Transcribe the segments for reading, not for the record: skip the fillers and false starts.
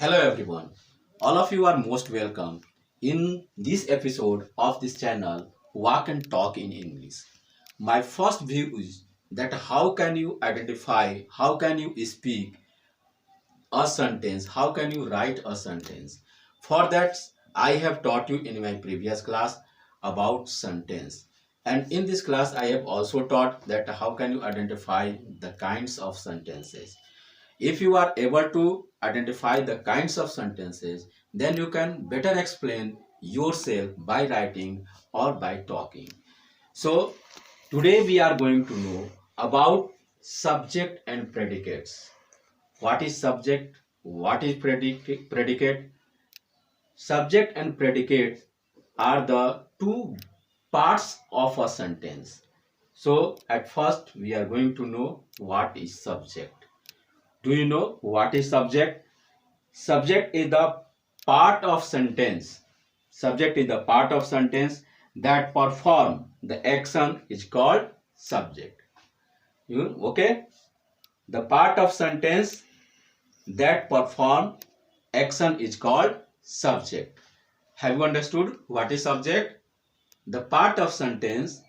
Hello everyone. All of you are most welcome in this episode of this channel Walk and Talk in English. My first view is that how can you identify, how can you speak a sentence, how can you write a sentence. For that I have taught you in my previous class about sentence. And in this class I have also taught that how can you identify the kinds of sentences. If you are able to identify the kinds of sentences, then you can better explain yourself by writing or by talking. So, today we are going to know about subject and predicates. What is subject? What is predicate? Subject and predicate are the two parts of a sentence. So, at first we are going to know what is subject. Do you know what is subject? Subject is the part of sentence. Subject is the part of sentence that perform the action is called subject. Okay? The part of sentence that perform action is called subject. Have you understood what is subject? The part of sentence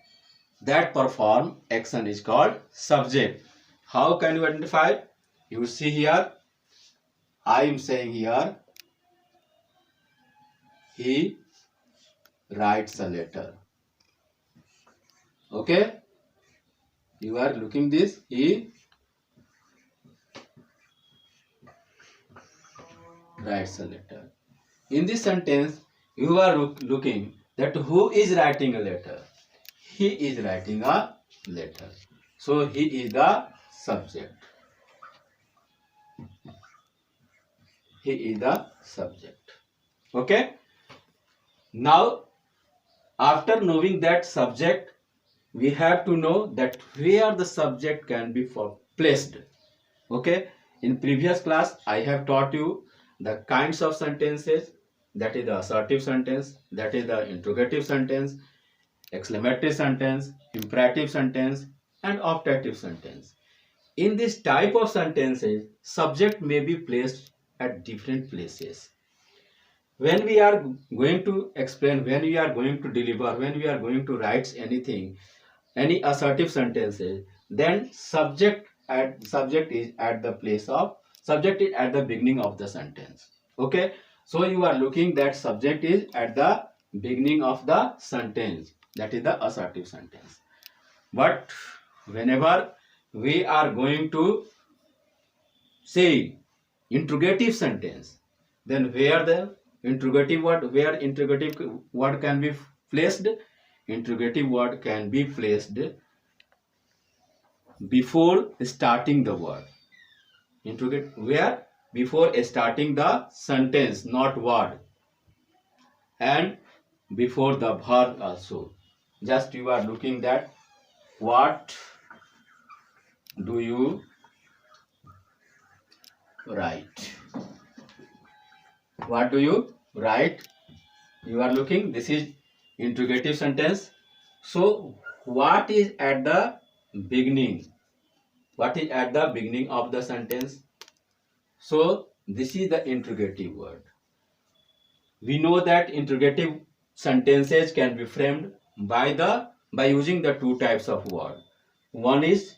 that perform action is called subject. How can you identify? You see here, I am saying here, he writes a letter. Okay, you are looking this, he writes a letter. In this sentence you are looking that who is writing a letter. He is writing a letter, so he is the subject. He is the subject. Okay, now after knowing that subject, we have to know that where the subject can be placed. Okay, in previous class I have taught you the kinds of sentences, that is the assertive sentence, that is the interrogative sentence, exclamatory sentence, imperative sentence, and optative sentence. In this type of sentences, subject may be placed at different places. When we are going to explain, when we are going to deliver, when we are going to write anything, any assertive sentences, then subject is at the place of, subject is at the beginning of the sentence. Okay, so you are looking that subject is at the beginning of the sentence, that is the assertive sentence. But whenever we are going to say interrogative sentence, then where interrogative word can be placed? Interrogative word can be placed before starting the word. Interrogate where? Before starting the sentence, not word, and before the verb also. Just you are looking that what do you write? What do you write? You are looking, this is interrogative sentence. So what is at the beginning? What is at the beginning of the sentence? So this is the interrogative word. We know that interrogative sentences can be framed by using the two types of word. One is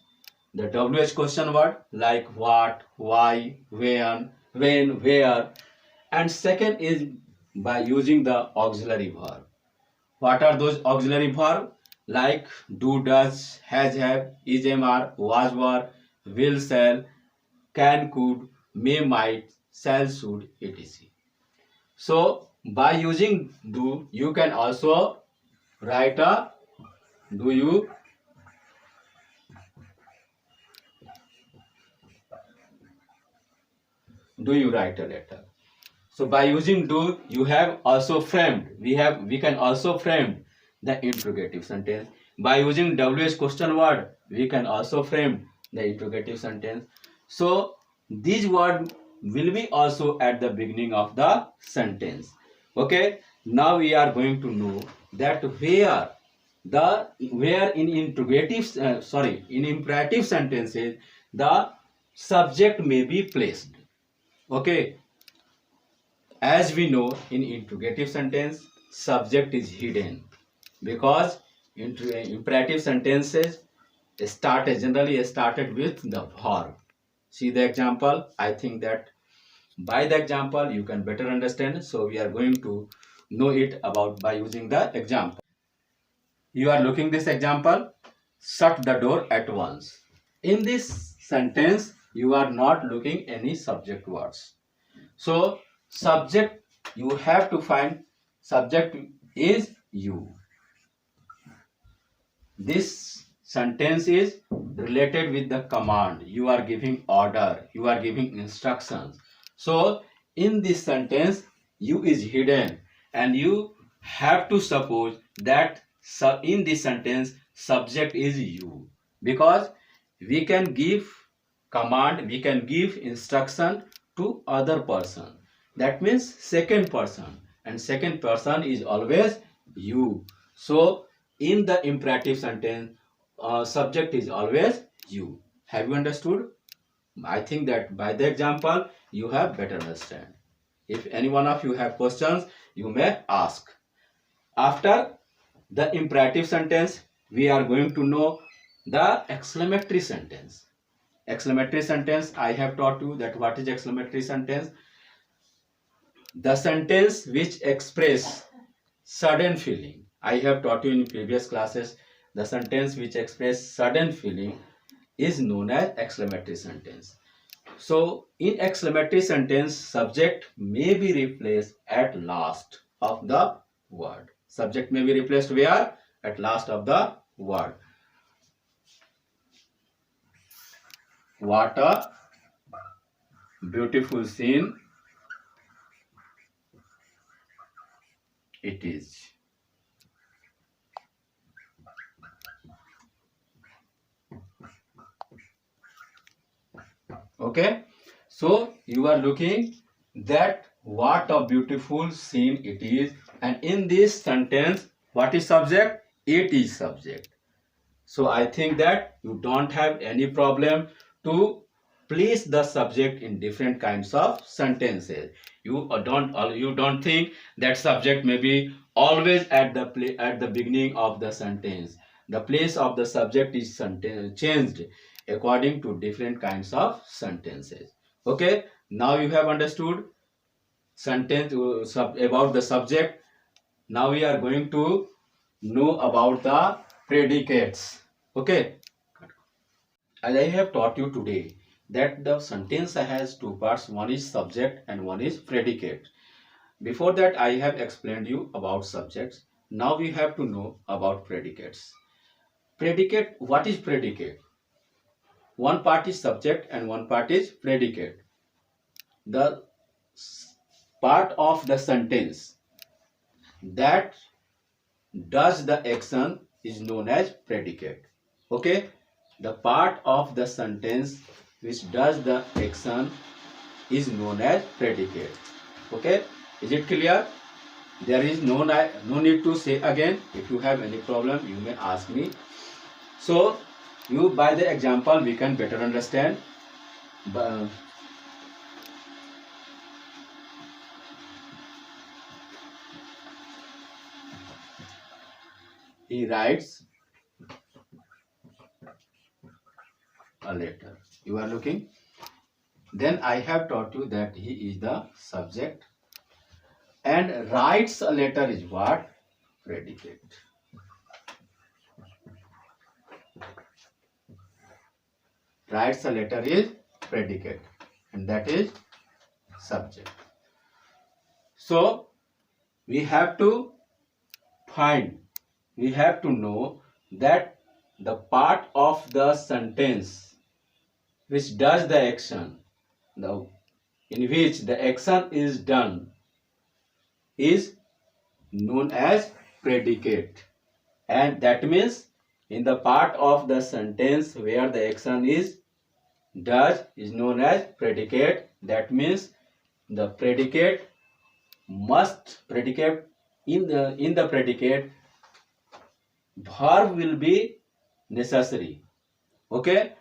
the WH question word like what, why, when, where, and second is by using the auxiliary verb. What are those auxiliary verbs? Like do, does, has, have, is, am, are, was, were, will, shall, can, could, may, might, shall, should, etc. So by using do, you can also write a do you write a letter. So by using do, you have also framed, we can also frame the interrogative sentence. By using WH question word, we can also frame the interrogative sentence. So these words will be also at the beginning of the sentence. Okay, now we are going to know that where in interrogative in imperative sentences the subject may be placed. Okay, As we know, in interrogative sentence subject is hidden because imperative sentences generally started with the verb. See the example. I think that by the example you can better understand, so we are going to know it about by using the example. You are looking this example, shut the door at once. In this sentence you are not looking any subject words, so subject, you have to find subject is you. This sentence is related with the command. You are giving order, you are giving instructions. So in this sentence you is hidden, and you have to suppose that in this sentence subject is you, because we can give command, we can give instruction to other person, that means second person, and second person is always you. So in the imperative sentence subject is always you. Have you understood? I think that by the example you have better understand. If any one of you have questions, you may ask. After the imperative sentence we are going to know the exclamatory sentence. Exclamatory sentence, I have taught you that what is exclamatory sentence. The sentence which express sudden feeling. I have taught you in previous classes, the sentence which express sudden feeling is known as exclamatory sentence. So in exclamatory sentence subject may be replaced at last of the word. Subject may be replaced where? At last of the word. What a beautiful scene it is. Okay, so you are looking that what a beautiful scene it is, and in this sentence what is subject? It is subject. So I think that you don't have any problem to place the subject in different kinds of sentences. You don't think that subject may be always at the beginning of the sentence. The place of the subject is changed according to different kinds of sentences. Okay, now you have understood sentence about the subject. Now we are going to know about the predicates. Okay, as I have taught you today that the sentence has two parts, one is subject and one is predicate. Before that I have explained you about subjects. Now we have to know about predicates. Predicate, what is predicate? One part is subject and one part is predicate. The part of the sentence that does the action is known as predicate. Okay, the part of the sentence which does the action is known as predicate. Okay, is it clear? There is no need to say again. If you have any problem you may ask me. So you, by the example we can better understand. He writes a letter. You are looking. Then I have taught you that he is the subject, and writes a letter is what? Predicate. Writes a letter is predicate, and that is subject. So we have to find, we have to know that the part of the sentence which does the action, in which the action is done, is known as predicate. And that means in the part of the sentence where the action is does is known as predicate. That means the predicate must predicate in the predicate verb will be necessary. Okay,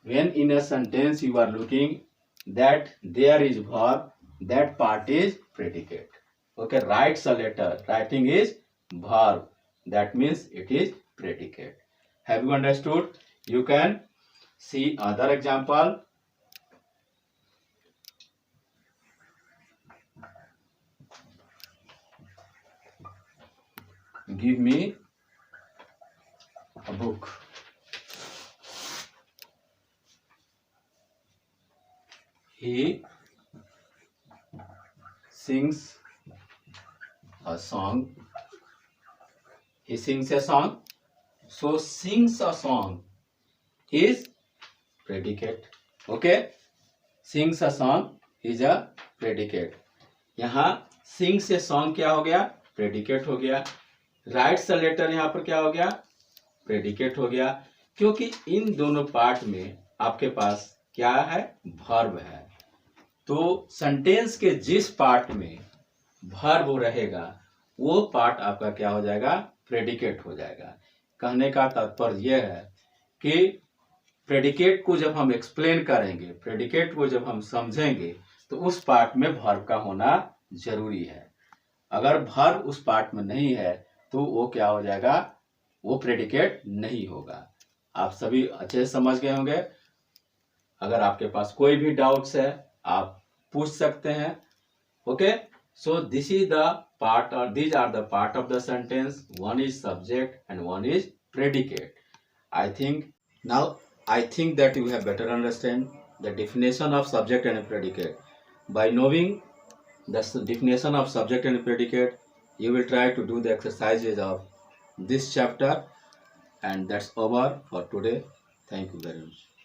when in a sentence you are looking that there is verb, that part is predicate. Okay, writes a letter. Writing is verb. That means it is predicate. Have you understood? You can see other example. Give me a book. He sings a song. He sings a song. So sings a song is predicate. Okay, sings a song is a predicate. यहाँ sings a song क्या हो गया? predicate हो गया. writes a letter यहाँ पर क्या हो गया? predicate हो गया. क्योंकि इन दोनों पार्ट में आपके पास क्या है? verb है. तो सेंटेंस के जिस पार्ट में verb रहेगा वो पार्ट आपका क्या हो जाएगा? प्रेडिकेट हो जाएगा. कहने का तात्पर्य यह है कि प्रेडिकेट को जब हम एक्सप्लेन करेंगे, प्रेडिकेट को जब हम समझेंगे, तो उस पार्ट में वर्ब का होना जरूरी है. अगर वर्ब उस पार्ट में नहीं है तो वो क्या हो जाएगा? वो प्रेडिकेट नहीं होगा. आप सभी अच्छे से समझ गए होंगे. अगर आपके पास कोई भी डाउट्स है आप पूछ सकते हैं. Okay, so this is the part, or these are the part of the sentence. One is subject and one is predicate. I think that you have better understand the definition of subject and predicate. By knowing the definition of subject and predicate, you will try to do the exercises of this chapter, and that's over for today. Thank you very much.